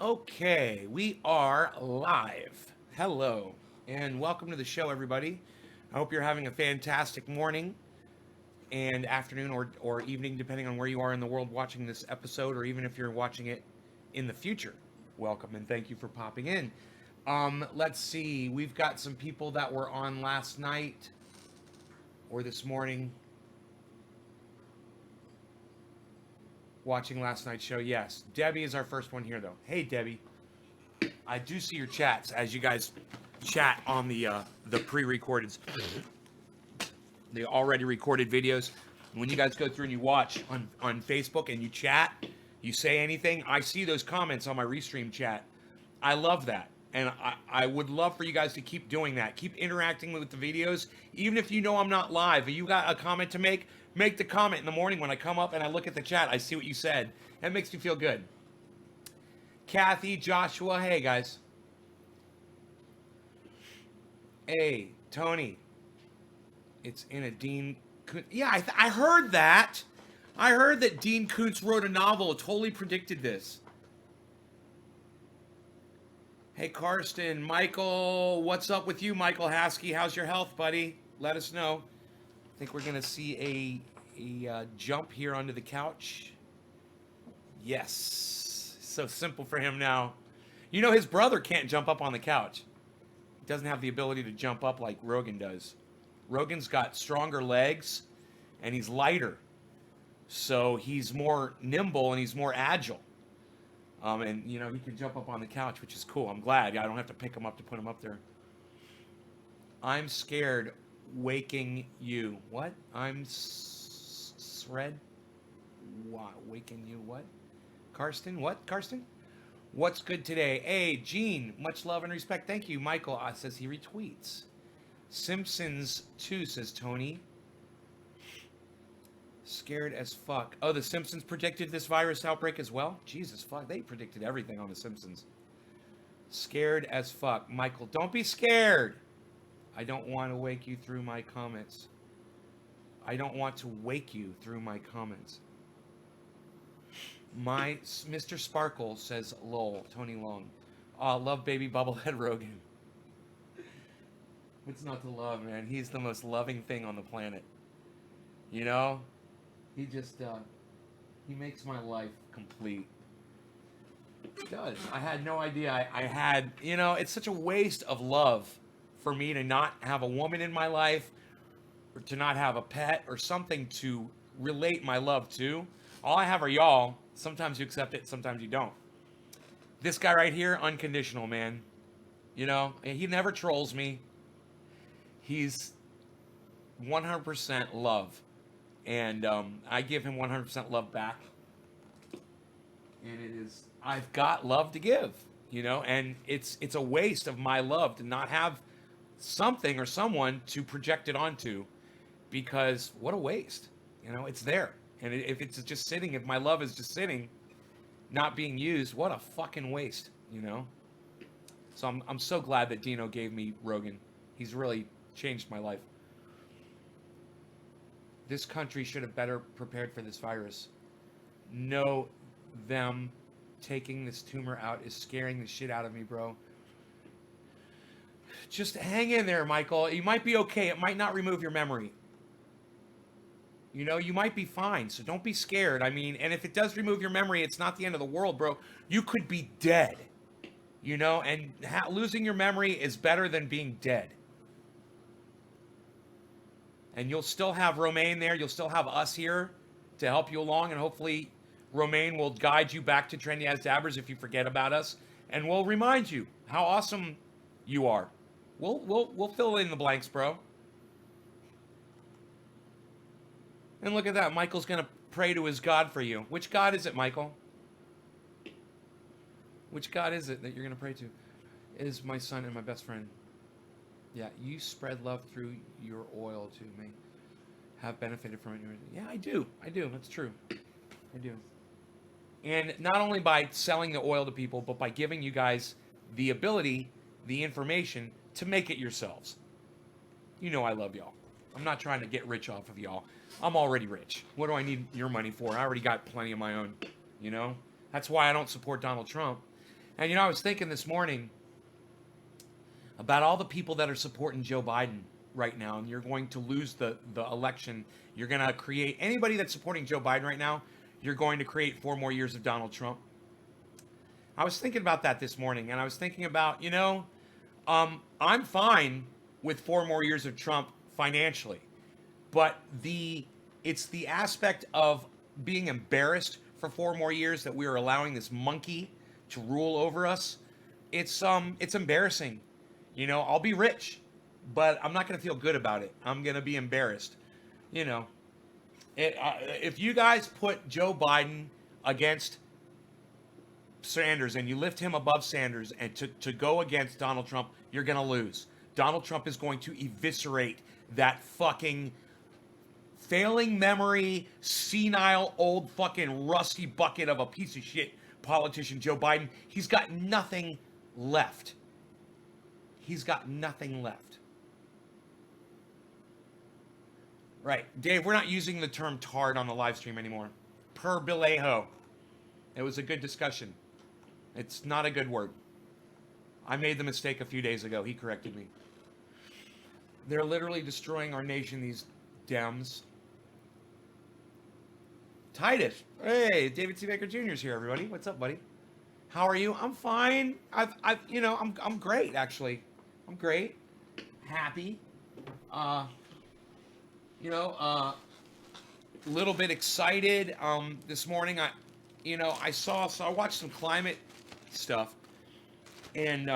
Okay, we are live. Hello, and welcome to the show, everybody. I hope you're having a fantastic morning and afternoon or evening, depending on where you are in the world watching this episode, or even if you're watching it in the future. Welcome and thank you for popping in. Let's see, we've got some people that were on last night or this morning watching last night's show. Yes, Debbie is our first one here, though. Hey, Debbie. I do see your chats as you guys chat on the pre-recorded, the already recorded videos. When you guys go through and you watch on Facebook and you chat, you say anything, I see those comments on my restream chat. I love that. And I would love for you guys to keep doing that. Keep interacting with the videos. Even if you know I'm not live, if you got a comment to make the comment in the morning when I come up and I look at the chat. I see what you said. That makes me feel good. Kathy, Joshua, hey guys. Hey, Tony. It's in a Dean Koontz. Yeah, I heard that. I heard that Dean Koontz wrote a novel. Totally predicted this. Hey, Karsten, Michael, what's up with you, Michael Haskey? How's your health, buddy? Let us know. I think we're gonna see a jump here onto the couch. Yes, so simple for him now. You know, his brother can't jump up on the couch. He doesn't have the ability to jump up like Rogan does. Rogan's got stronger legs, and he's lighter, so he's more nimble and he's more agile. And you know, he can jump up on the couch, which is cool. I'm glad. I don't have to pick him up to put him up there. I'm scared waking you. What? I'm Sred? What? Waking you? What? Karsten? What? Karsten? What's good today? Hey, Gene. Much love and respect. Thank you. Michael says he retweets. Simpsons 2, says Tony. Scared as fuck. Oh, the Simpsons predicted this virus outbreak as well? Jesus fuck, they predicted everything on the Simpsons. Scared as fuck. Michael, don't be scared. I don't want to wake you through my comments. I don't want to wake you through my comments. My Mr. Sparkle says lol, Tony Long. Love baby bubblehead Rogan. What's not to love, man? He's the most loving thing on the planet. You know? He just, he makes my life complete. He does. I had no idea. I had, you know, it's such a waste of love for me to not have a woman in my life, or to not have a pet, or something to relate my love to. All I have are y'all. Sometimes you accept it, sometimes you don't. This guy right here, unconditional, man. You know, he never trolls me. He's 100% love. And I give him 100% love back. And it is, I've got love to give, you know, and it's a waste of my love to not have something or someone to project it onto, because what a waste, you know, it's there. And if it's just sitting, if my love is just sitting, not being used, what a fucking waste, you know? So I'm so glad that Dino gave me Rogan. He's really changed my life. This country should have better prepared for this virus. No, them taking this tumor out is scaring the shit out of me, bro. Just hang in there, Michael. You might be okay. It might not remove your memory. You know, you might be fine, so don't be scared. I mean, and if it does remove your memory, it's not the end of the world, bro. You could be dead, you know, and losing your memory is better than being dead. And you'll still have Romaine there. You'll still have us here to help you along. And hopefully Romaine will guide you back to Trendy as Dabbers if you forget about us. And we'll remind you how awesome you are. We'll fill in the blanks, bro. And look at that. Michael's going to pray to his God for you. Which God is it, Michael? Which God is it that you're going to pray to? It is my son and my best friend. Yeah, you spread love through your oil to me. Have benefited from it. Yeah, I do. That's true. I do. And not only by selling the oil to people, but by giving you guys the ability, the information to make it yourselves. You know I love y'all. I'm not trying to get rich off of y'all. I'm already rich. What do I need your money for? I already got plenty of my own, you know? That's why I don't support Donald Trump. And I was thinking this morning about all the people that are supporting Joe Biden right now, and you're going to lose the election. You're going to create anybody that's supporting Joe Biden right now, you're going to create 4 more years of Donald Trump. I was thinking about that this morning, and I was thinking about, I'm fine with 4 more years of Trump financially, but it's the aspect of being embarrassed for 4 more years that we are allowing this monkey to rule over us. It's embarrassing. I'll be rich, but I'm not going to feel good about it. I'm going to be embarrassed. If you guys put Joe Biden against Sanders and you lift him above Sanders and to go against Donald Trump, you're going to lose. Donald Trump is going to eviscerate that fucking failing memory, senile, old fucking rusty bucket of a piece of shit politician, Joe Biden. He's got nothing left. He's got nothing left. Right. Dave, we're not using the term tard on the live stream anymore. Per Bilejo. It was a good discussion. It's not a good word. I made the mistake a few days ago. He corrected me. They're literally destroying our nation, these Dems. Titus. Hey, David C. Baker Jr. is here, everybody. What's up, buddy? How are you? I'm fine. I'm great, actually. I'm great. Happy. Little bit excited. This morning, I watched some climate stuff, and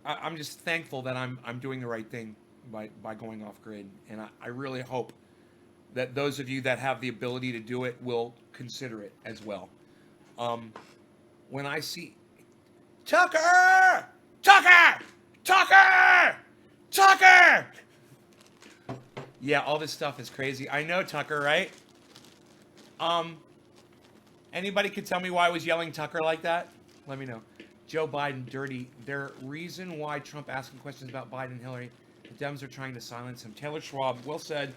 I'm just thankful that I'm doing the right thing by going off grid, and I really hope that those of you that have the ability to do it will consider it as well. When I see Tucker, yeah, all this stuff is crazy. I know, Tucker, right? Anybody could tell me why I was yelling Tucker like that? Let me know. Joe Biden, dirty. Their reason why Trump asking questions about Biden and Hillary, the Dems are trying to silence him. Taylor Schwab, well said.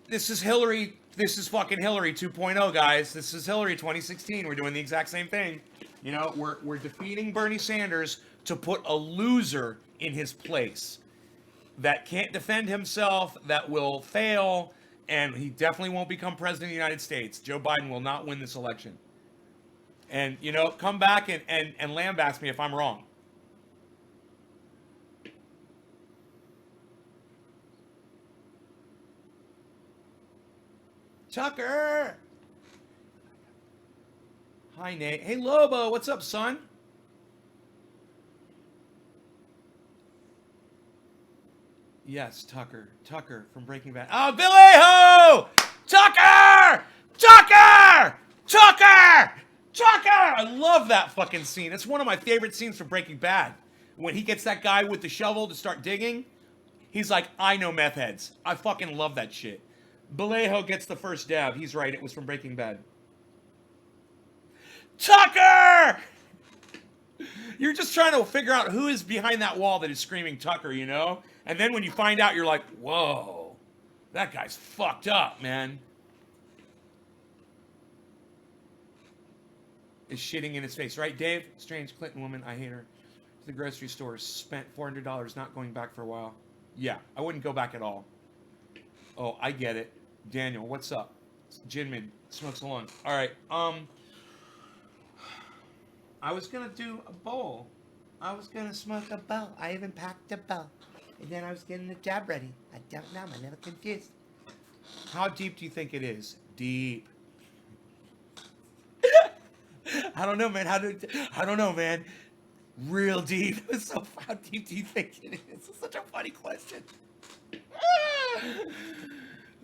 This is Hillary. This is fucking Hillary 2.0, guys. This is Hillary 2016. We're doing the exact same thing. We're defeating Bernie Sanders to put a loser in his place that can't defend himself, that will fail, and he definitely won't become president of the United States. Joe Biden will not win this election. And, come back and lambaste me if I'm wrong. Tucker! Hi, Nate. Hey, Lobo. What's up, son? Yes, Tucker. Tucker from Breaking Bad. Oh, Bilejo! Tucker! Tucker! Tucker! Tucker! I love that fucking scene. It's one of my favorite scenes from Breaking Bad. When he gets that guy with the shovel to start digging, he's like, I know meth heads. I fucking love that shit. Bilejo gets the first dab. He's right. It was from Breaking Bad. Tucker! You're just trying to figure out who is behind that wall that is screaming Tucker, And then when you find out, you're like, whoa, that guy's fucked up, man. Is shitting in his face, right, Dave? Strange Clinton woman, I hate her. To the grocery store, spent $400, not going back for a while. Yeah, I wouldn't go back at all. Oh, I get it. Daniel, what's up? Jinmin, smokes along. All right, I was gonna do a bowl. I was gonna smoke a bowl. I even packed a bowl. And then I was getting the jab ready. I don't know, I'm a little confused. How deep do you think it is? Deep. I don't know, man. I don't know, man. Real deep. So how deep do you think it is? It's such a funny question.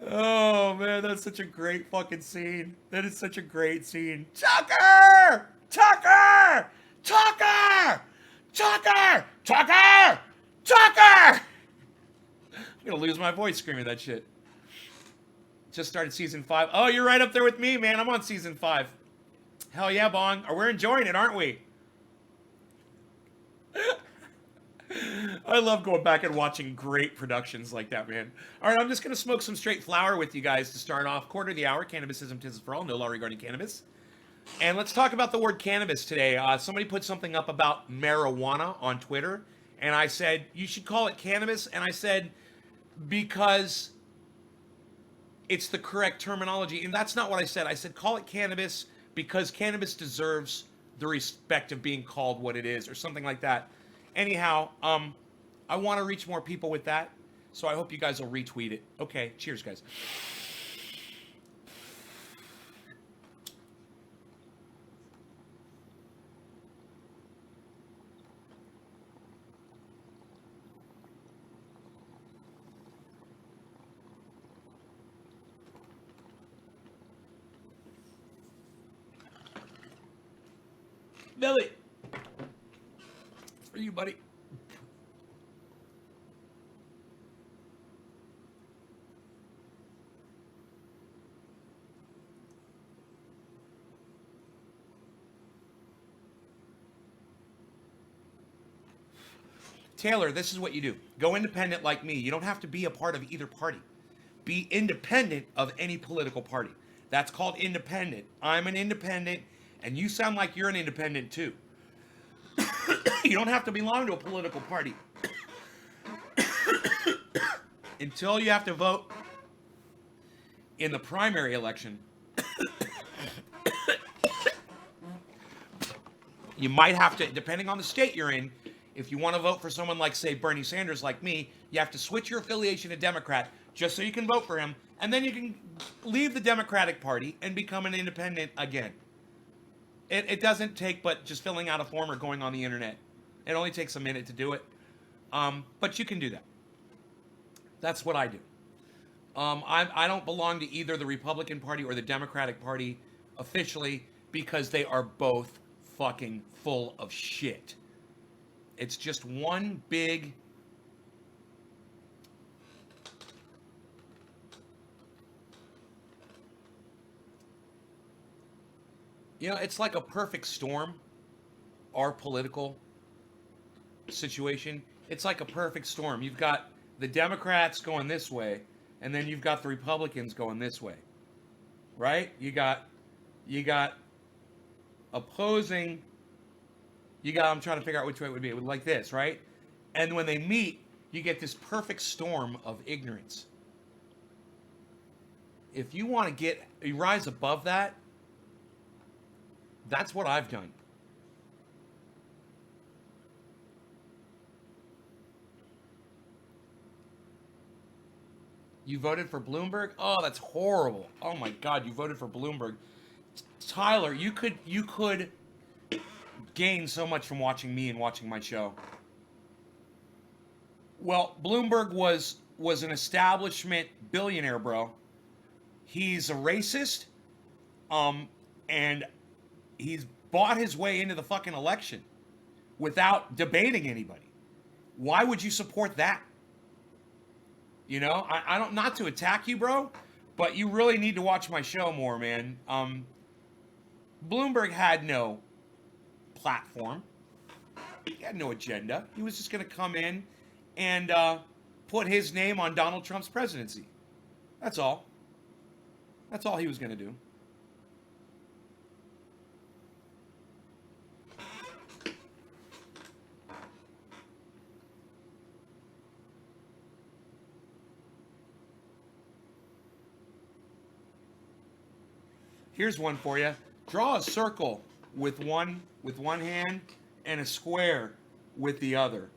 Oh, man, that's such a great fucking scene. That is such a great scene. Tucker! Tucker! Tucker! Tucker! Tucker! Tucker! I'm gonna lose my voice screaming that shit. Just started season 5. Oh, you're right up there with me, man. I'm on season 5. Hell yeah, Bong. We're enjoying it, aren't we? I love going back and watching great productions like that, man. All right, I'm just going to smoke some straight flower with you guys to start off. Quarter of the hour, cannabisism, tis for all, no law regarding cannabis. And let's talk about the word cannabis today. Somebody put something up about marijuana on Twitter, and I said, you should call it cannabis. And I said, because it's the correct terminology. And that's not what I said. I said, call it cannabis because cannabis deserves the respect of being called what it is, or something like that. Anyhow, I want to reach more people with that, so I hope you guys will retweet it. Okay, cheers, guys. Billy, it's for you, buddy. Taylor, this is what you do. Go independent like me. You don't have to be a part of either party. Be independent of any political party. That's called independent. I'm an independent, and you sound like you're an independent too. You don't have to belong to a political party. Until you have to vote in the primary election, you might have to, depending on the state you're in, if you want to vote for someone like, say, Bernie Sanders like me, you have to switch your affiliation to Democrat just so you can vote for him, and then you can leave the Democratic Party and become an independent again. It doesn't take but just filling out a form or going on the internet. It only takes a minute to do it, but you can do that. That's what I do. I don't belong to either the Republican Party or the Democratic Party officially because they are both fucking full of shit. It's just one big... You know, it's like a perfect storm, our political situation. It's like a perfect storm. You've got the Democrats going this way, and then you've got the Republicans going this way. Right? You got opposing, I'm trying to figure out which way it would be. It would like this, right? And when they meet, you get this perfect storm of ignorance. If you want to you rise above that, that's what I've done. You voted for Bloomberg? Oh, that's horrible. Oh my God, you voted for Bloomberg. Tyler, you could gain so much from watching me and watching my show. Well, Bloomberg was an establishment billionaire, bro. He's a racist, and he's bought his way into the fucking election without debating anybody. Why would you support that? You know, I don't, not to attack you, bro, but you really need to watch my show more, man. Bloomberg had no platform. He had no agenda. He was just going to come in and put his name on Donald Trump's presidency. That's all. That's all he was going to do. Here's one for you. Draw a circle with one hand and a square with the other.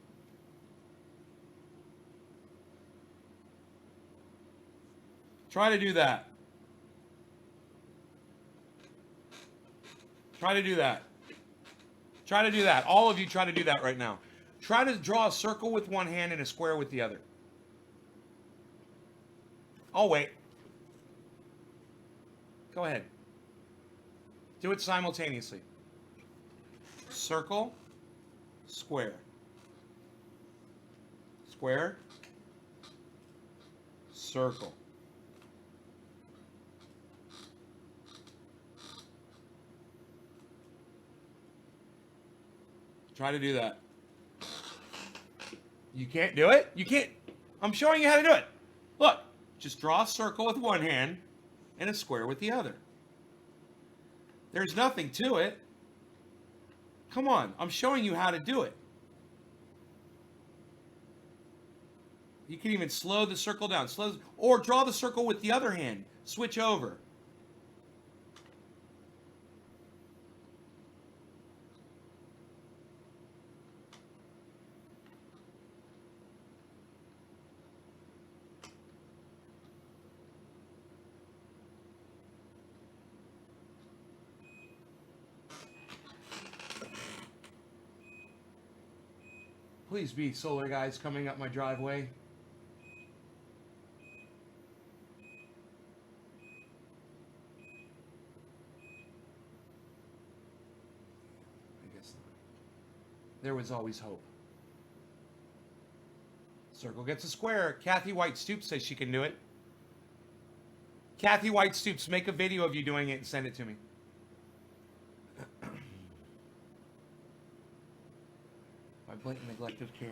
Try to do that. Try to do that. Try to do that. All of you try to do that right now. Try to draw a circle with one hand and a square with the other. I'll wait. Go ahead. Do it simultaneously. Circle, square. Square, circle. Try to do that. You can't do it? You can't. I'm showing you how to do it. Look, just draw a circle with one hand and a square with the other. There's nothing to it. Come on, I'm showing you how to do it. You can even slow the circle down. Or draw the circle with the other hand. Switch over. Please be solar guys coming up my driveway. I guess not. There was always hope. Circle gets a square. Kathy White Stoops says she can do it. Kathy White Stoops, make a video of you doing it and send it to me. By blatant neglect of care.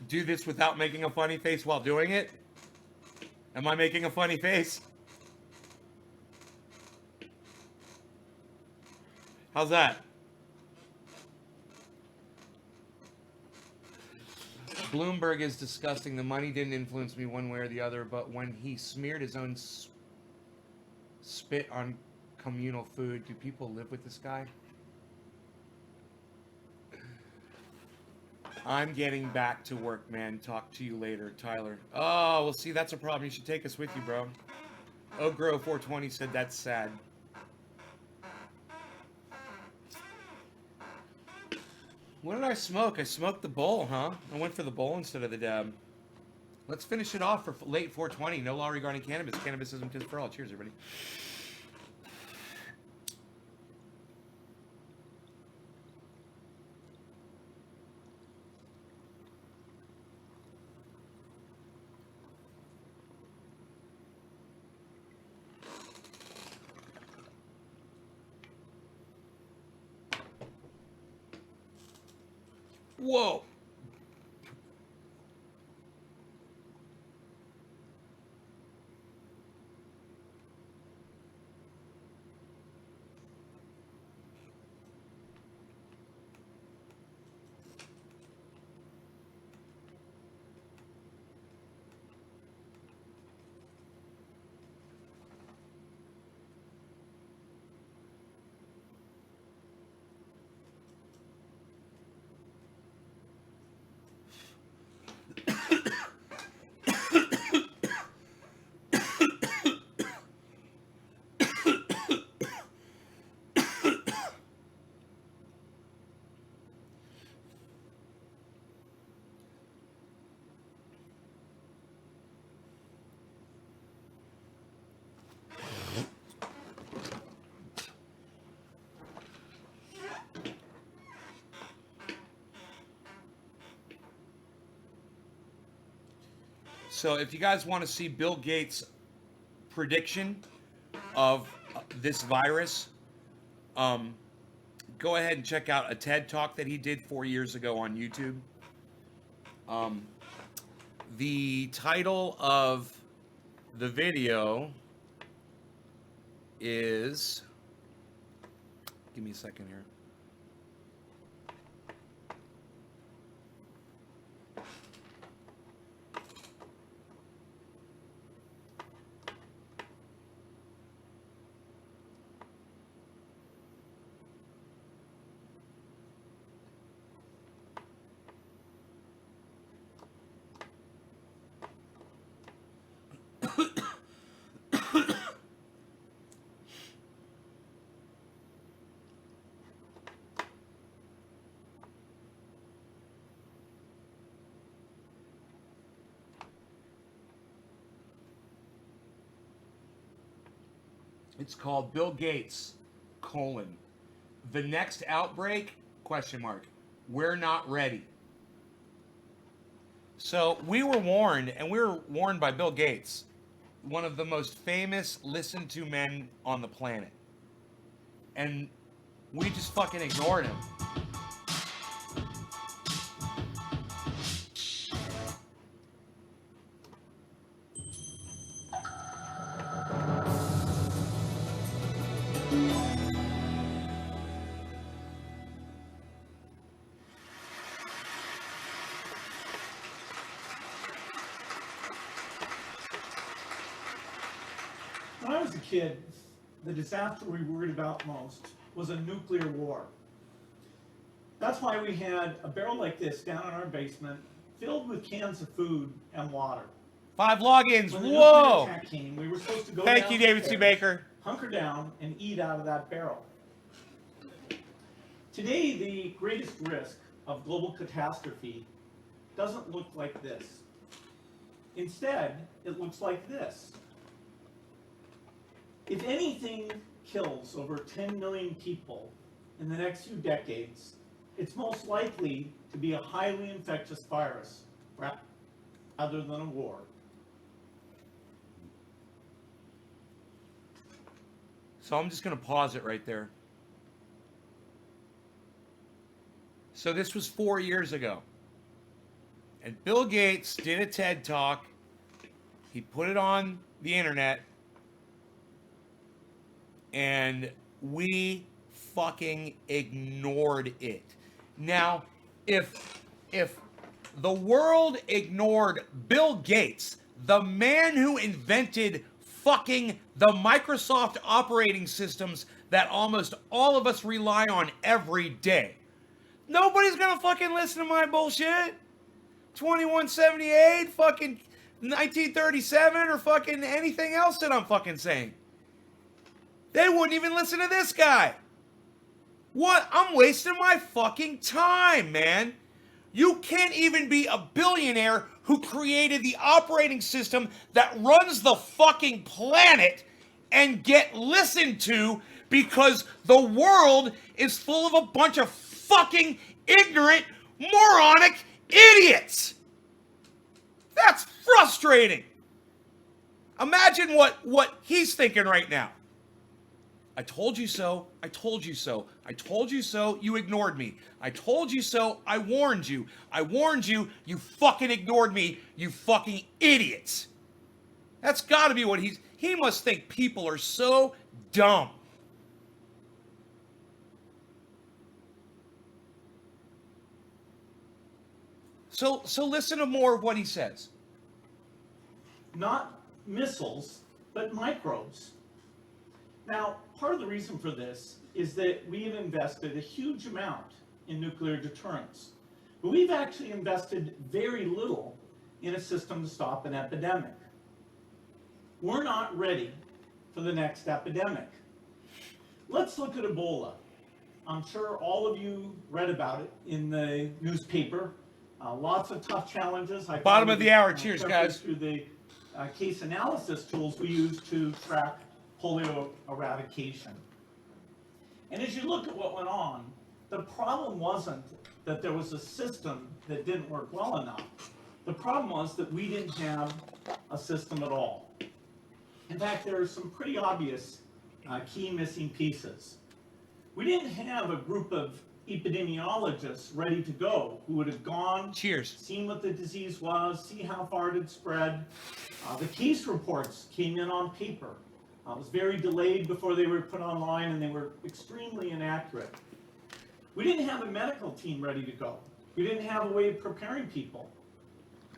Do this without making a funny face while doing it? Am I making a funny face? How's that? Bloomberg is disgusting. The money didn't influence me one way or the other, but when he smeared his own spit on communal food, do people live with this guy? I'm getting back to work, man. Talk to you later, Tyler. Oh, well, see, that's a problem. You should take us with you, bro. Ogro420 said that's sad. What did I smoke? I smoked the bowl, huh? I went for the bowl instead of the dab. Let's finish it off for late 420. No law regarding cannabis. Cannabis isn't just for all. Cheers, everybody. Whoa. So if you guys want to see Bill Gates' prediction of this virus, go ahead and check out a TED Talk that he did 4 years ago on YouTube. The title of the video is... Give me a second here. It's called Bill Gates, : the next outbreak question mark. We're not ready. So we were warned, and we were warned by Bill Gates, one of the most famous listened to men on the planet. And we just fucking ignored him. When I was a kid, the disaster we worried about most was a nuclear war. That's why we had a barrel like this down in our basement, filled with cans of food and water. 5 logins. When the Whoa! nuclear attack came, we were supposed to go Thank you, David C. Baker. hunker down, and eat out of that barrel. Today, the greatest risk of global catastrophe doesn't look like this. Instead, it looks like this. If anything kills over 10 million people in the next few decades, it's most likely to be a highly infectious virus rather than a war. So I'm just going to pause it right there. So this was 4 years ago. And Bill Gates did a TED Talk. He put it on the internet. And we fucking ignored it. Now, if the world ignored Bill Gates, the man who invented fucking the Microsoft operating systems that almost all of us rely on every day, nobody's gonna fucking listen to my bullshit. 2178, fucking 1937, or fucking anything else that I'm fucking saying. They wouldn't even listen to this guy. What? I'm wasting my fucking time, man. You can't even be a billionaire who created the operating system that runs the fucking planet and get listened to because the world is full of a bunch of fucking ignorant, moronic idiots. That's frustrating. Imagine what he's thinking right now. I told you so. I told you so. I told you so. You ignored me. I told you so. I warned you. I warned you. You fucking ignored me. You fucking idiots. That's got to be what he must think people are so dumb. So listen to more of what he says. Not missiles, but microbes. Now, part of the reason for this is that we have invested a huge amount in nuclear deterrence, but we've actually invested very little in a system to stop an epidemic. We're not ready for the next epidemic. Let's look at Ebola. I'm sure all of you read about it in the newspaper. Lots of tough challenges. Bottom of the hour. Cheers, guys. Through the case analysis tools we use to track polio eradication. And as you look at what went on, the problem wasn't that there was a system that didn't work well enough. The problem was that we didn't have a system at all. In fact, there are some pretty obvious key missing pieces. We didn't have a group of epidemiologists ready to go who would have gone, cheers, seen what the disease was, see how far it had spread. The case reports came in on paper. It was very delayed before they were put online, and they were extremely inaccurate. We didn't have a medical team ready to go. We didn't have a way of preparing people.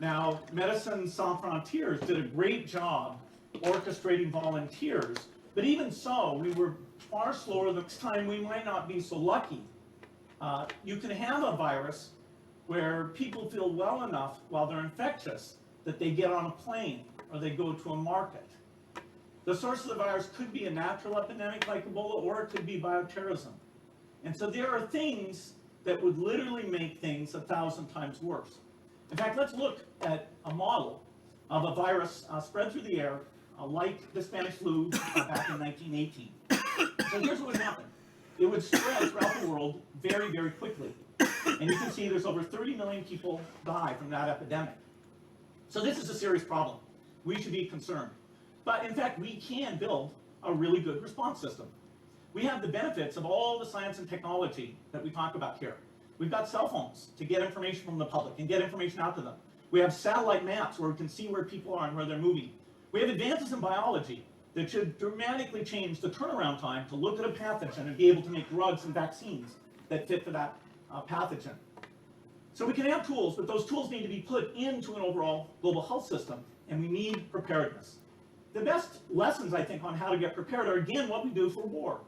Now, Médecins Sans Frontières did a great job orchestrating volunteers, but even so, we were far slower. This time, we might not be so lucky. You can have a virus where people feel well enough while they're infectious that they get on a plane or they go to a market. The source of the virus could be a natural epidemic like Ebola, or it could be bioterrorism. And so there are things that would literally make things 1,000 times worse. In fact, let's look at a model of a virus spread through the air like the Spanish flu back in 1918. So here's what would happen. it would spread throughout the world very, very quickly. And you can see there's over 30 million people die from that epidemic. So this is a serious problem. We should be concerned. But in fact, we can build a really good response system. We have the benefits of all the science and technology that we talk about here. We've got cell phones to get information from the public and get information out to them. We have satellite maps where we can see where people are and where they're moving. We have advances in biology that should dramatically change the turnaround time to look at a pathogen and be able to make drugs and vaccines that fit for that pathogen. So we can have tools, but those tools need to be put into an overall global health system, and we need preparedness. The best lessons, I think, on how to get prepared are, again, what we do for war.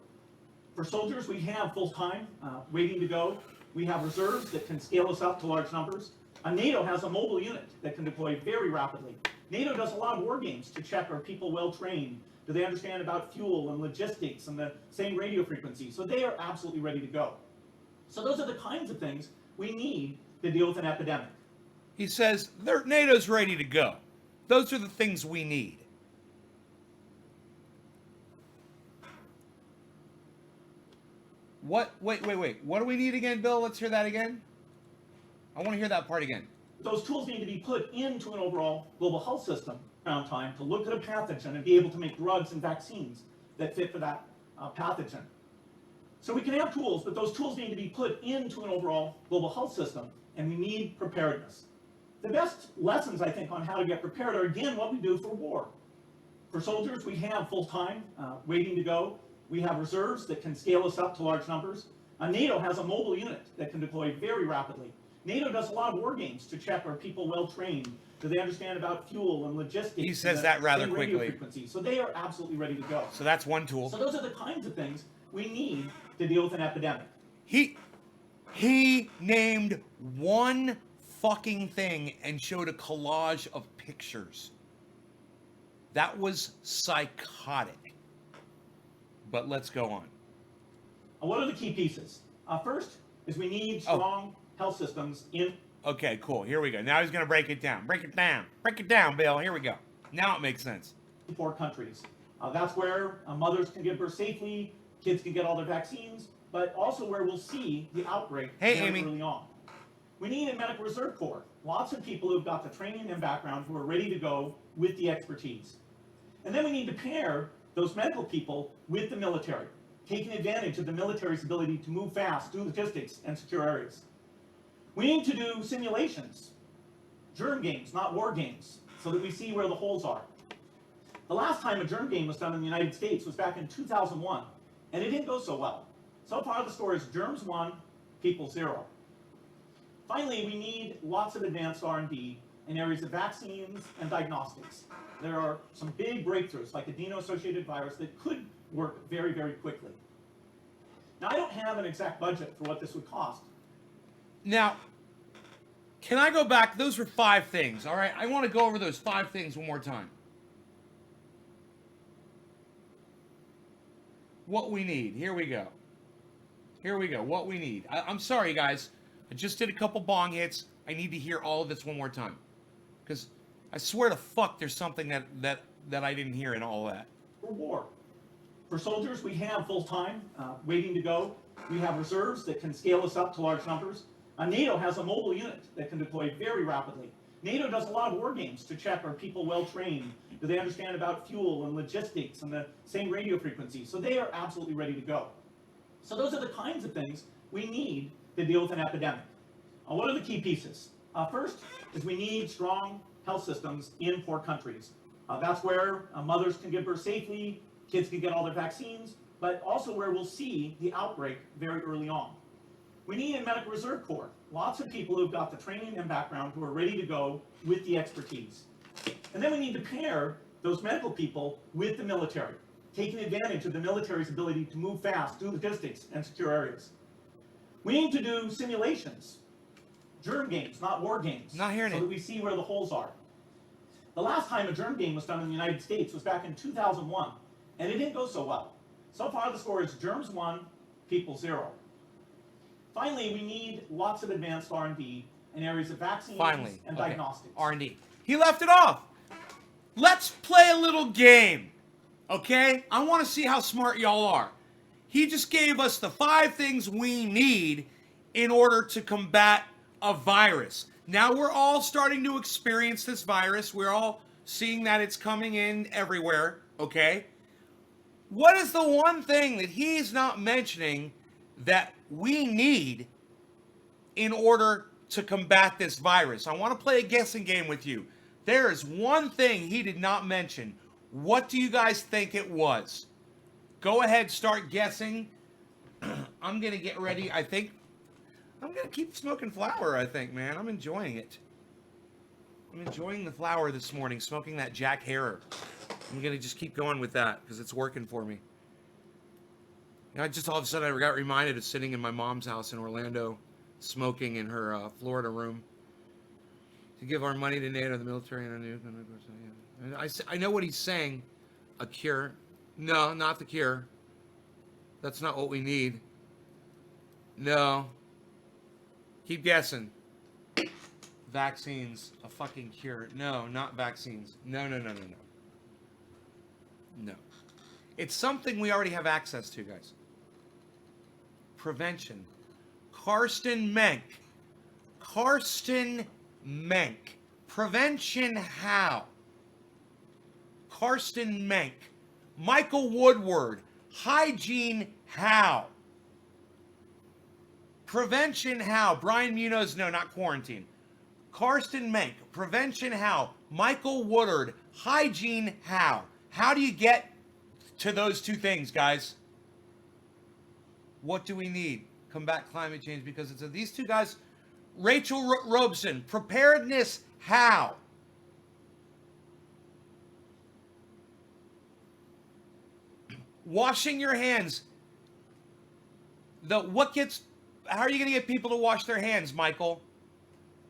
For soldiers, we have full-time, waiting to go. We have reserves that can scale us up to large numbers. NATO has a mobile unit that can deploy very rapidly. NATO does a lot of war games to check, are people well-trained? Do they understand about fuel and logistics and the same radio frequency? So they are absolutely ready to go. So those are the kinds of things we need to deal with an epidemic. He says, NATO's ready to go. Those are the things we need. What? Wait. What do we need again, Bill? Let's hear that again. I want to hear that part again. Those tools need to be put into an overall global health system around time to look at a pathogen and be able to make drugs and vaccines that fit for that pathogen. So we can have tools, but those tools need to be put into an overall global health system, and we need preparedness. The best lessons, I think, on how to get prepared are, again, what we do for war. For soldiers, we have full-time, waiting to go. We have reserves that can scale us up to large numbers. NATO has a mobile unit that can deploy very rapidly. NATO does a lot of war games to check, are people well-trained? Do they understand about fuel and logistics? He says that rather quickly. Frequency? So they are absolutely ready to go. So that's one tool. So those are the kinds of things we need to deal with an epidemic. He named one fucking thing and showed a collage of pictures. That was psychotic. But let's go on. What are the key pieces? First is we need strong health systems in... Okay, cool. Here we go. Now he's going to break it down. Break it down. Break it down, Bill. Here we go. Now it makes sense. Poor countries. That's where mothers can give birth safely, kids can get all their vaccines, but also where we'll see the outbreak very early on. We need a medical reserve corps. Lots of people who've got the training and background who are ready to go with the expertise. And then we need to pair those medical people with the military, taking advantage of the military's ability to move fast, do logistics, and secure areas. We need to do simulations, germ games, not war games, so that we see where the holes are. The last time a germ game was done in the United States was back in 2001, and it didn't go so well. So far the score is germs 1, people 0. Finally, we need lots of advanced R&D in areas of vaccines and diagnostics. There are some big breakthroughs, like adeno-associated virus, that could work very, very quickly. Now, I don't have an exact budget for what this would cost. Now, can I go back? Those were 5 things, all right? I want to go over those 5 things one more time. What we need. Here we go. Here we go. What we need. I'm sorry, guys. I just did a couple bong hits. I need to hear all of this one more time. Because I swear to fuck there's something that I didn't hear in all that. For war. For soldiers, we have full-time, waiting to go. We have reserves that can scale us up to large numbers. NATO has a mobile unit that can deploy very rapidly. NATO does a lot of war games to check, are people well-trained? Do they understand about fuel and logistics and the same radio frequency? So they are absolutely ready to go. So those are the kinds of things we need to deal with an epidemic. What are the key pieces? First is we need strong health systems in poor countries. That's where mothers can give birth safely, kids can get all their vaccines, but also where we'll see the outbreak very early on. We need a medical reserve corps. Lots of people who've got the training and background who are ready to go with the expertise. And then we need to pair those medical people with the military, taking advantage of the military's ability to move fast, do logistics, and secure areas. We need to do simulations, germ games, not war games, Not hearing so it. that we see where the holes are. The last time a germ game was done in the United States was back in 2001, and it didn't go so well. So far the score is germs 1, people 0. Finally, we need lots of advanced R&D in areas of vaccines and diagnostics. R&D. He left it off. Let's play a little game, okay? I want to see how smart y'all are. He just gave us the 5 things we need in order to combat a virus. Now we're all starting to experience this virus. We're all seeing that it's coming in everywhere, okay? What is the one thing that he's not mentioning that we need in order to combat this virus? I want to play a guessing game with you. There is one thing he did not mention. What do you guys think it was? Go ahead, start guessing. I'm going to get ready. I think I'm going to keep smoking flower, I think, man. I'm enjoying it. I'm enjoying the flower this morning, smoking that Jack Herer. I'm going to just keep going with that because it's working for me. And I just all of a sudden I got reminded of sitting in my mom's house in Orlando, smoking in her Florida room. To give our money to NATO, the military, and our news. I know what he's saying. A cure. No, not the cure. That's not what we need. No. Keep guessing. Vaccines. A fucking cure. No, not vaccines. No. No. It's something we already have access to, guys. Prevention. Karsten Menk. Prevention how? Karsten Menk. Michael Woodward. Hygiene how? Prevention how? Brian Munoz, no, not quarantine. Karsten Menk. Prevention how? Michael Woodward. Hygiene how? How do you get to those 2 things, guys? What do we need? Combat climate change, because it's these 2 guys. Rachel Robeson. Preparedness how? Washing your hands. How are you going to get people to wash their hands, Michael?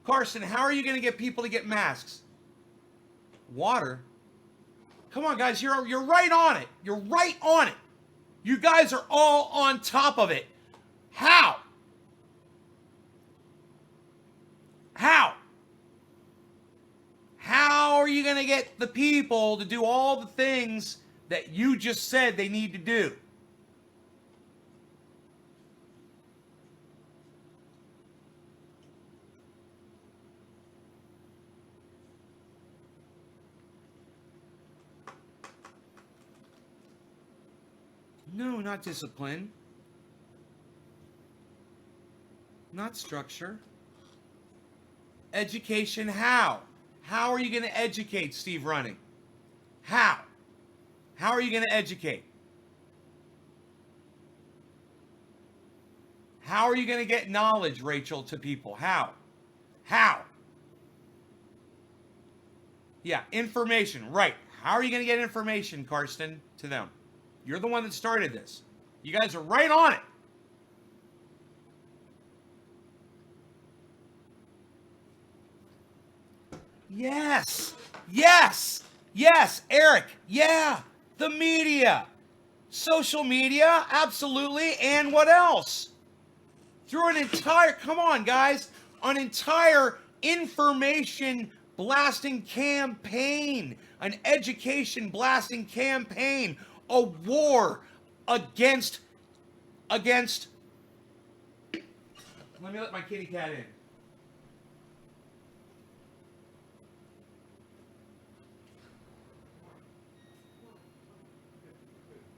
Carson, how are you going to get people to get masks? Water. Come on, guys, you're right on it. You're right on it. You guys are all on top of it. How? How are you going to get the people to do all the things that you just said they need to do? No, not discipline. Not structure. Education, how? How are you going to educate, Steve Running? How? How are you going to educate? How are you going to get knowledge, Rachel, to people? How? Yeah, information, right. How are you going to get information, Karsten, to them? You're the one that started this. You guys are right on it. Yes, Eric. Yeah, the media. Social media, absolutely. And what else? Through an entire, come on, guys, an entire information blasting campaign, an education blasting campaign, a war against, let me let my kitty cat in.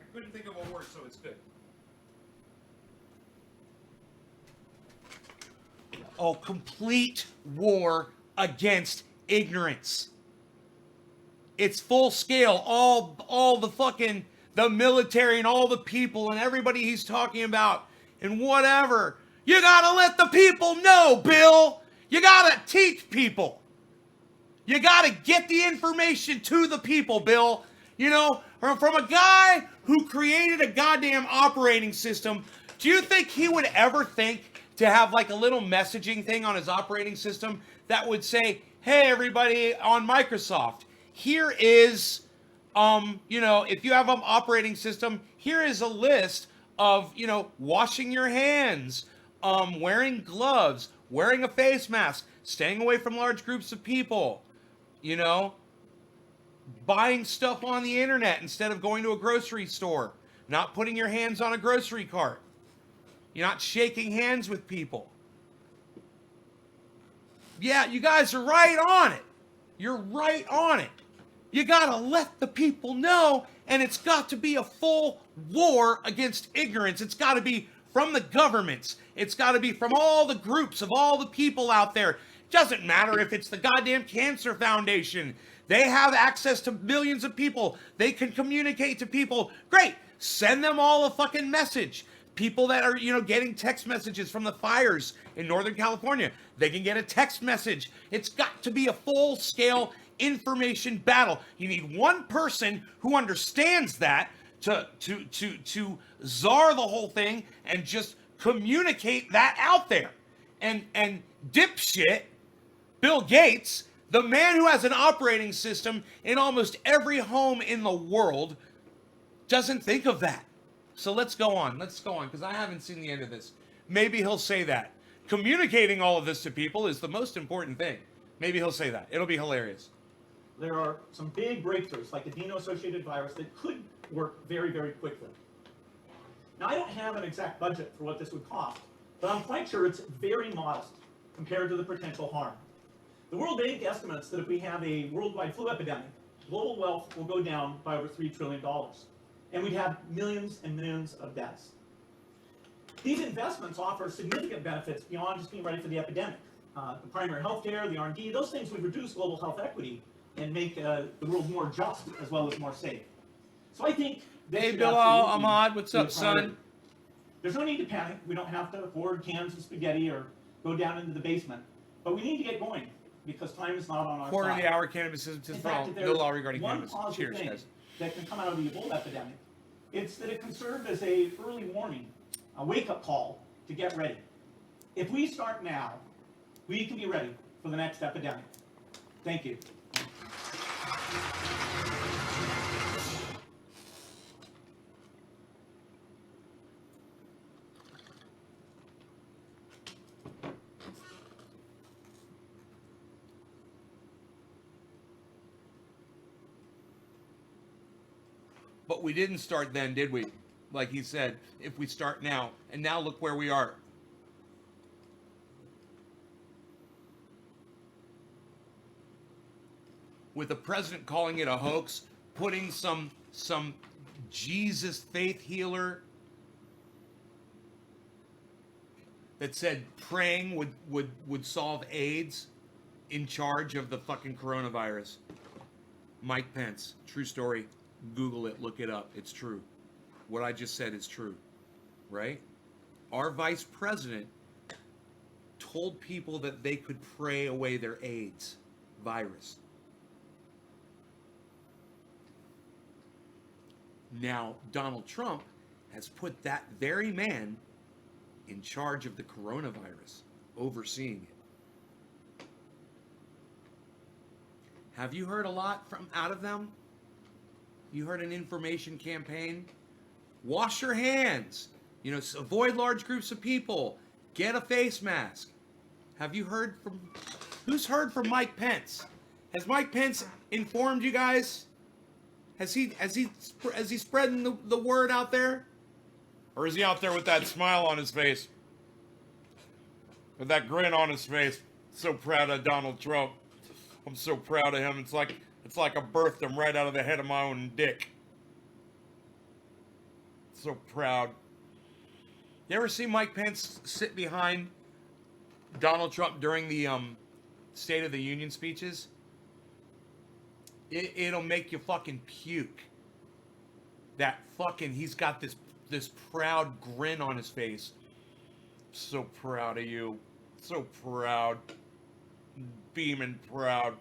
I couldn't think of a word, so it's good. Oh, complete war against ignorance. It's full scale. All the fucking, the military and all the people and everybody he's talking about and whatever. You gotta let the people know, Bill. You gotta teach people. You gotta get the information to the people, Bill. You know, from a guy who created a goddamn operating system, do you think he would ever think to have like a little messaging thing on his operating system that would say, hey, everybody on Microsoft, here is, if you have an operating system, here is a list of, washing your hands, wearing gloves, wearing a face mask, staying away from large groups of people, buying stuff on the internet instead of going to a grocery store, not putting your hands on a grocery cart. You're not shaking hands with people. Yeah, you guys are right on it. You're right on it. You gotta let the people know, and it's got to be a full war against ignorance. It's gotta be from the governments. It's gotta be from all the groups of all the people out there. It doesn't matter if it's the goddamn Cancer Foundation. They have access to millions of people. They can communicate to people. Great. Send them all a fucking message. People that are, getting text messages from the fires in Northern California, they can get a text message. It's got to be a full-scale information battle. You need one person who understands that to czar the whole thing and just communicate that out there. And dipshit Bill Gates, the man who has an operating system in almost every home in the world, doesn't think of that. So let's go on, because I haven't seen the end of this. Maybe he'll say that. Communicating all of this to people is the most important thing. Maybe he'll say that. It'll be hilarious. There are some big breakthroughs, like adeno-associated virus, that could work very, very quickly. Now, I don't have an exact budget for what this would cost, but I'm quite sure it's very modest compared to the potential harm. The World Bank estimates that if we have a worldwide flu epidemic, global wealth will go down by over $3 trillion, and we'd have millions and millions of deaths. These investments offer significant benefits beyond just being ready for the epidemic. The primary health care, the R&D, those things would reduce global health equity and make the world more just as well as more safe. So I think this Hey, should Bilal absolutely Ahmad, what's be a up, priority. son? There's no need to panic. We don't have to hoard cans of spaghetti or go down into the basement. But we need to get going because time is not on our Quarter of side. the hour cannabis is In for fact, all. if No there's law regarding one cannabis. positive Cheers, thing guys. that can come out of the Ebola epidemic, it's that it can serve as a early warning, a wake-up call to get ready. If we start now, we can be ready for the next epidemic. Thank you. But we didn't start then, did we? Like he said, if we start now, and now look where we are. With the president calling it a hoax, putting some Jesus faith healer that said praying would solve AIDS in charge of the fucking coronavirus. Mike Pence, true story. Google it, look it up. It's true. What I just said is true, right? Our vice president told people that they could pray away their AIDS virus. Now, Donald Trump has put that very man in charge of the coronavirus, overseeing it. Have you heard a lot from out of them? You heard an information campaign? Wash your hands. Avoid large groups of people. Get a face mask. Have you heard from... Who's heard from Mike Pence? Has Mike Pence informed you guys? Has he spreading the word out there? Or is he out there with that smile on his face? With that grin on his face? So proud of Donald Trump. I'm so proud of him. It's like I birthed him right out of the head of my own dick. So proud. You ever see Mike Pence sit behind Donald Trump during the State of the Union speeches? It'll make you fucking puke. He's got this proud grin on his face. So proud of you. So proud. Beaming proud.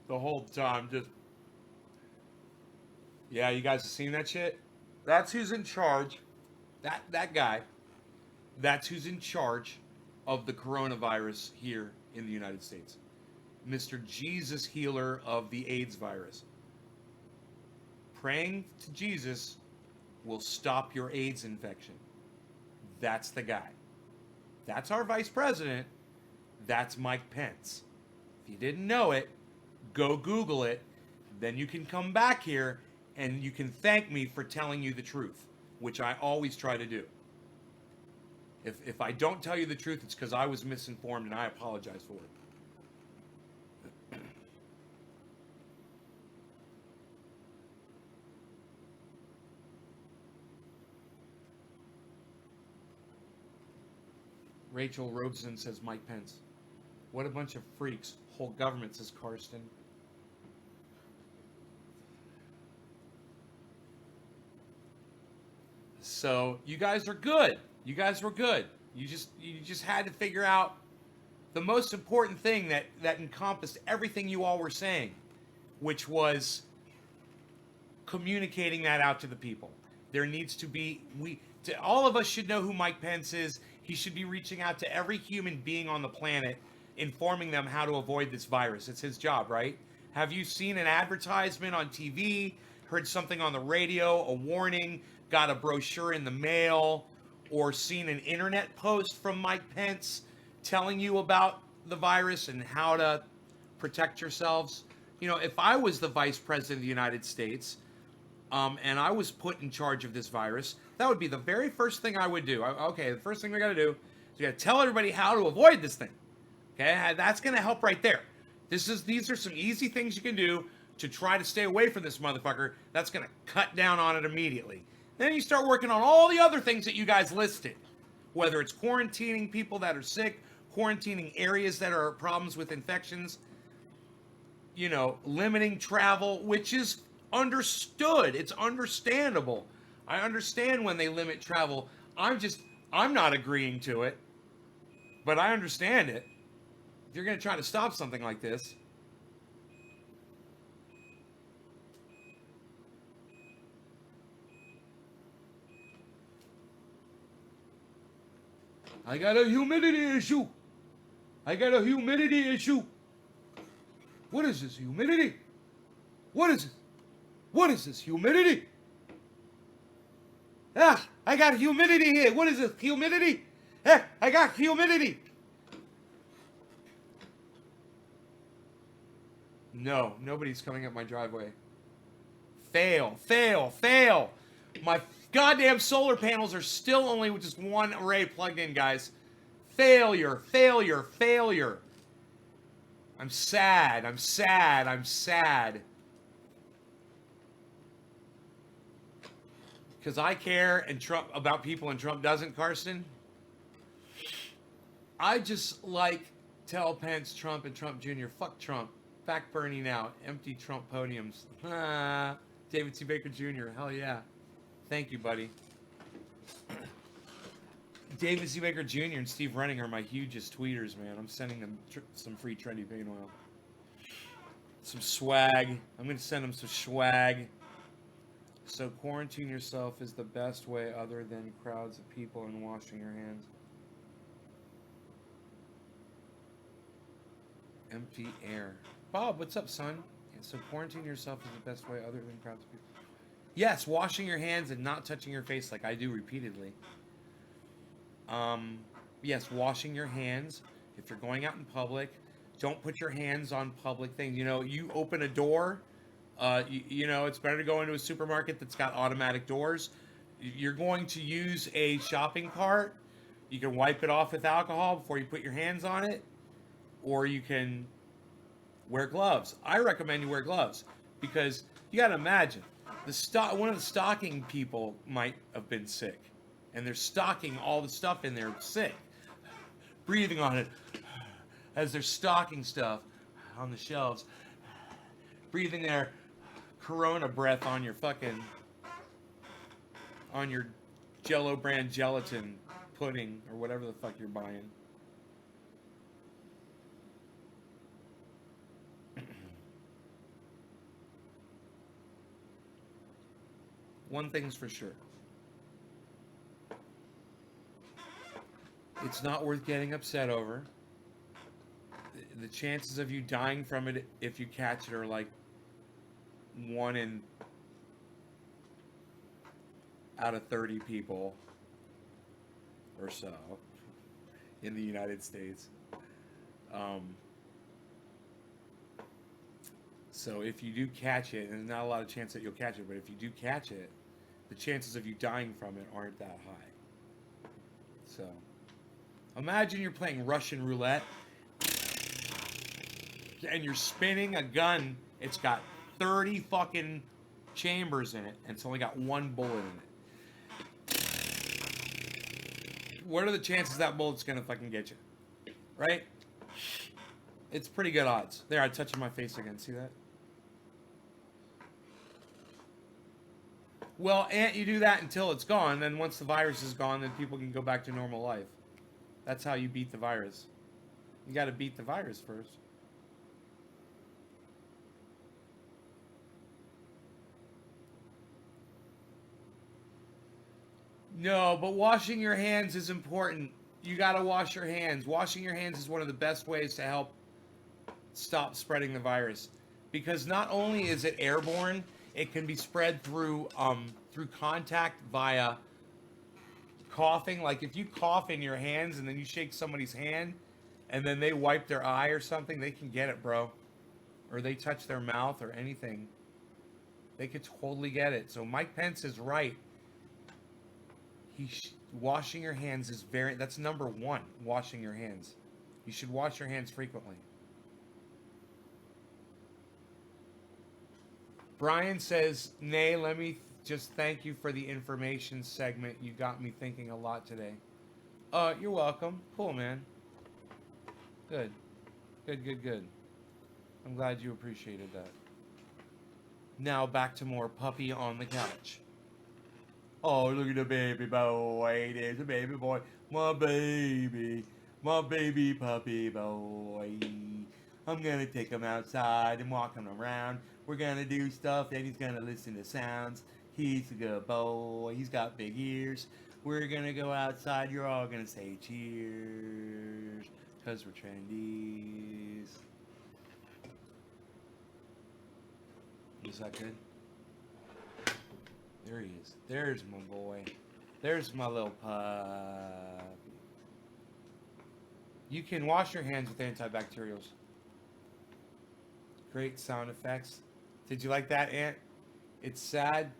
The whole time, just... Yeah, you guys have seen that shit? That's who's in charge. That guy. That's who's in charge of the coronavirus here in the United States. Mr. Jesus healer of the AIDS virus. Praying to Jesus will stop your AIDS infection. That's the guy. That's our vice president. That's Mike Pence. If you didn't know it, go Google it. Then you can come back here And you can thank me for telling you the truth, which I always try to do. If I don't tell you the truth, it's because I was misinformed, and I apologize for it. Rachel Robeson says Mike Pence. What a bunch of freaks. Whole government, says Karsten. So you guys are good. You guys were good. You just had to figure out the most important thing that encompassed everything you all were saying, which was communicating that out to the people. There needs to be all of us should know who Mike Pence is. He should be reaching out to every human being on the planet, informing them how to avoid this virus. It's his job, right? Have you seen an advertisement on TV, heard something on the radio, a warning, got a brochure in the mail, or seen an internet post from Mike Pence telling you about the virus and how to protect yourselves? You know, if I was the vice president of the United States, and I was put in charge of this virus, that would be the very first thing I would do. Okay, the first thing we got to do is we got to tell everybody how to avoid this thing. Okay, that's going to help right there. These are some easy things you can do to try to stay away from this motherfucker. That's going to cut down on it immediately. Then you start working on all the other things that you guys listed, whether it's quarantining people that are sick, quarantining areas that are problems with infections, you know, limiting travel, which is understood. It's understandable. I understand when they limit travel. I'm not agreeing to it, but I understand it. If you're going to try to stop something like this, I got a humidity issue. I got a humidity issue. What is this humidity? What is it? What is this humidity? Ah, I got humidity here. What is this humidity? Eh, I got humidity. No, nobody's coming up my driveway. Fail, fail, fail. My goddamn solar panels are still only with just one array plugged in, guys. Failure, failure, failure. I'm sad, I'm sad, I'm sad. Because I care and Trump about people and Trump doesn't, Karsten. I just tell Pence, Trump, and Trump Jr. Fuck Trump. Back burning out. Empty Trump podiums. David C. Baker Jr. Hell yeah. Thank you, buddy. David C. Baker Jr. and Steve Renning are my hugest tweeters, man. I'm sending them some free trendy paint oil. Some swag. I'm going to send them some swag. So quarantine yourself is the best way other than crowds of people and washing your hands. Empty air. Bob, what's up, son? Yeah, so quarantine yourself is the best way other than crowds of people. Yes, washing your hands and not touching your face like I do repeatedly. Yes, washing your hands. If you're going out in public, don't put your hands on public things. You know, you open a door, you know, it's better to go into a supermarket that's got automatic doors. You're going to use a shopping cart. You can wipe it off with alcohol before you put your hands on it. Or you can wear gloves. I recommend you wear gloves because you got to imagine one of the stocking people might have been sick, and they're stocking all the stuff in there sick, breathing on it as they're stocking stuff on the shelves, breathing their Corona breath on your Jell-O brand gelatin pudding or whatever the fuck you're buying. One thing's for sure. It's not worth getting upset over. The chances of you dying from it if you catch it are like 1 out of 30 people or so in the United States. So if you do catch it, and there's not a lot of chance that you'll catch it, but if you do catch it, the chances of you dying from it aren't that high. So imagine you're playing Russian roulette and you're spinning a gun. It's got 30 fucking chambers in it, and it's only got one bullet in it. What are the chances that bullet's gonna fucking get you? Right? It's pretty good odds. There, I touched my face again. See that? Well, Aunt, you do that until it's gone. Then once the virus is gone, then people can go back to normal life. That's how you beat the virus. You got to beat the virus first. No, but washing your hands is important. You got to wash your hands. Washing your hands is one of the best ways to help stop spreading the virus, because not only is it airborne, it can be spread through contact via coughing. Like if you cough in your hands and then you shake somebody's hand and then they wipe their eye or something, they can get it, bro. Or they touch their mouth or anything, they could totally get it. So Mike Pence is right. Washing your hands is that's number one. Washing your hands. You should wash your hands frequently. Brian says, Nay, let me just thank you for the information segment. You got me thinking a lot today. You're welcome. Cool, man. Good. Good. I'm glad you appreciated that. Now back to more puppy on the couch. Oh, look at the baby boy. There's a baby boy. My baby puppy boy. I'm gonna take him outside and walk him around. We're gonna do stuff and he's gonna listen to sounds. He's a good boy. He's got big ears. We're gonna go outside. You're all gonna say cheers, because we're trendies. Is that good? There he is. There's my boy. There's my little puppy. You can wash your hands with antibacterials. Great sound effects. Did you like that, Ant? It's sad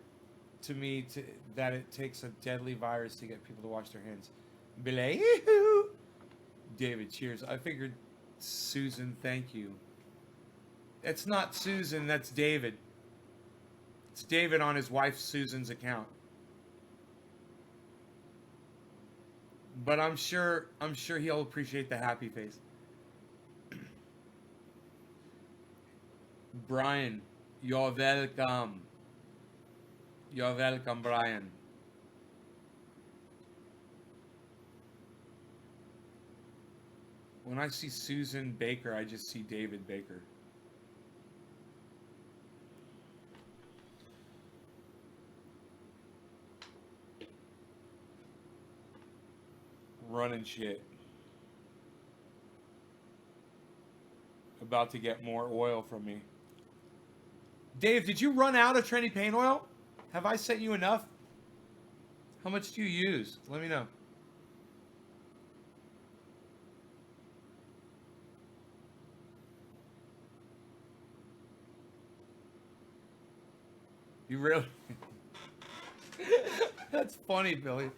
to me that it takes a deadly virus to get people to wash their hands. Be like, yoo-hoo. David, cheers. I figured Susan, thank you. It's not Susan, that's David. It's David on his wife Susan's account. But I'm sure he'll appreciate the happy face. Brian, you're welcome. You're welcome, Brian. When I see Susan Baker, I just see David Baker. Running shit. About to get more oil from me. Dave, did you run out of Trendy Paint Oil? Have I sent you enough? How much do you use? Let me know. You really? That's funny, Billy.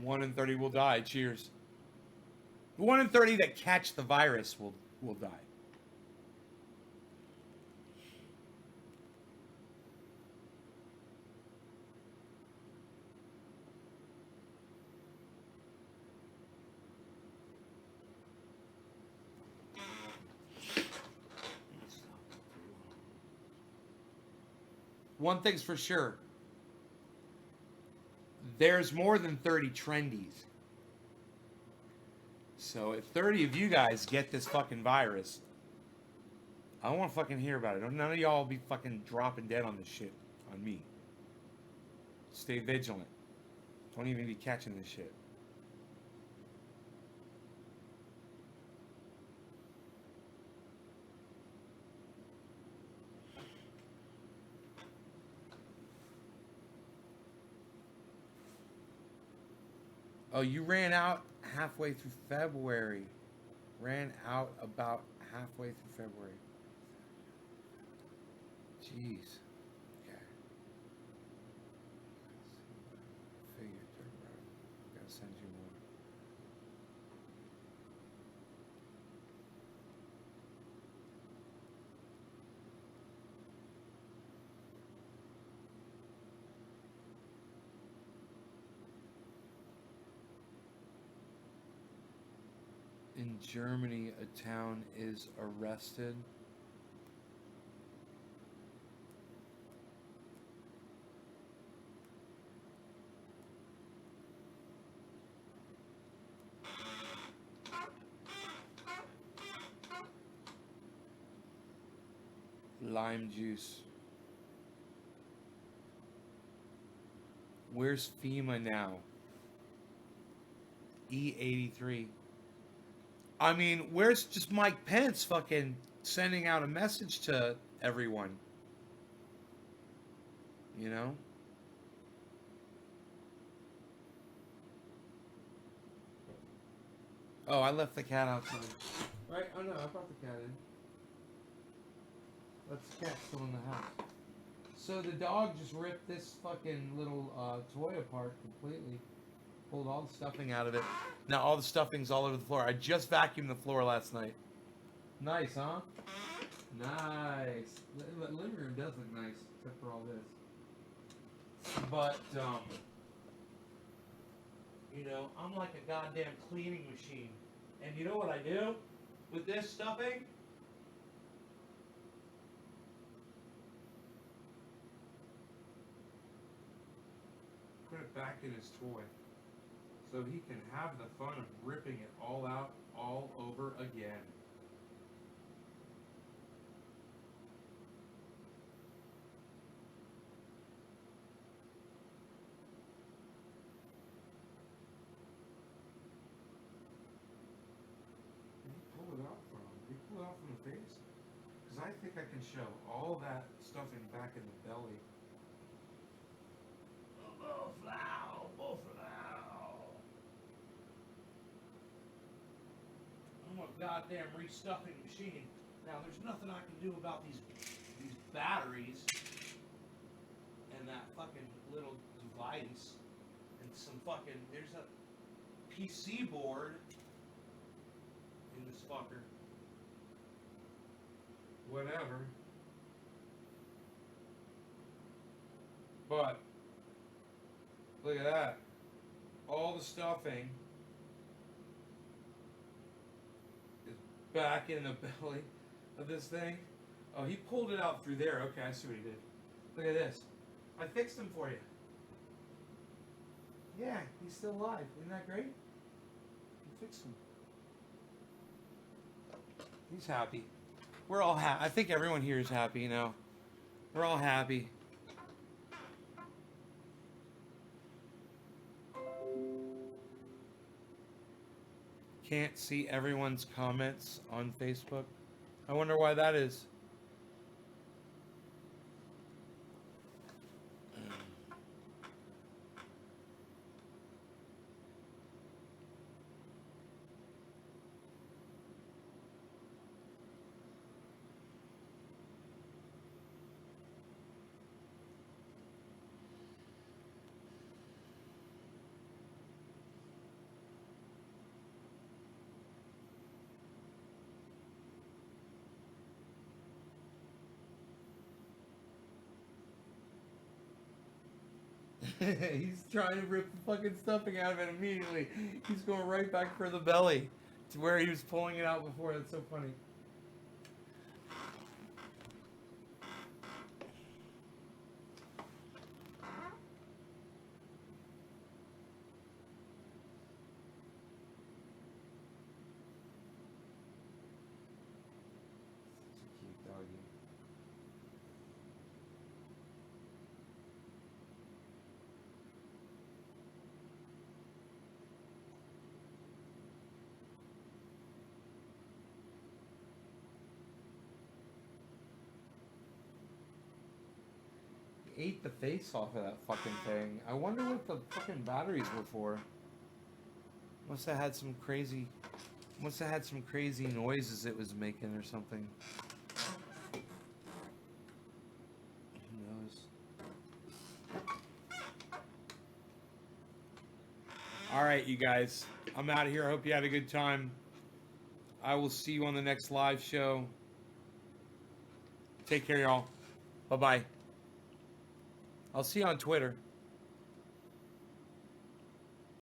One in 30 will die. Cheers. The 1 in 30 that catch the virus will die. One thing's for sure. There's more than 30 trendies. So if 30 of you guys get this fucking virus, I don't want to fucking hear about it. None of y'all be fucking dropping dead on this shit on me. Stay vigilant. Don't even be catching this shit. Oh, you ran out halfway through February. Ran out about halfway through February. Jeez. Okay. Figure turn around. Gotta send you more. In Germany, a town is arrested. Lime juice. Where's FEMA now? E83. I mean, where's just Mike Pence fucking sending out a message to everyone? You know? Oh, I left the cat outside. Right? Oh no, I brought the cat in. That's the cat still in the house. So the dog just ripped this fucking little toy apart completely. Pulled all the stuffing out of it. Now all the stuffing's all over the floor. I just vacuumed the floor last night. Nice, huh? Nice. The living room does look nice, except for all this. But, you know, I'm like a goddamn cleaning machine. And you know what I do with this stuffing? Put it back in his toy. So he can have the fun of ripping it all out all over again. Did he pull it out from? Did he pull it out from the face? Because I think I can show all that stuffing back in the belly. Buffalo, buffalo. I'm a goddamn restuffing machine. Now, there's nothing I can do about these batteries and that fucking little device and some fucking. There's a PC board in this fucker. Whatever. But look at that. All the stuffing is back in the belly of this thing. Oh, he pulled it out through there. Okay, I see what he did. Look at this. I fixed him for you. Yeah, he's still alive. Isn't that great? I fixed him. He's happy. We're all happy. I think everyone here is happy, you know. We're all happy. Can't see everyone's comments on Facebook. I wonder why that is. He's trying to rip the fucking stuffing out of it immediately. He's going right back for the belly to where he was pulling it out before. That's so funny. Such a cute doggy. Ate the face off of that fucking thing. I wonder what the fucking batteries were for. Must have had some crazy noises it was making or something. Who knows? All right, you guys. I'm out of here. I hope you had a good time. I will see you on the next live show. Take care, y'all. Bye-bye. I'll see you on Twitter.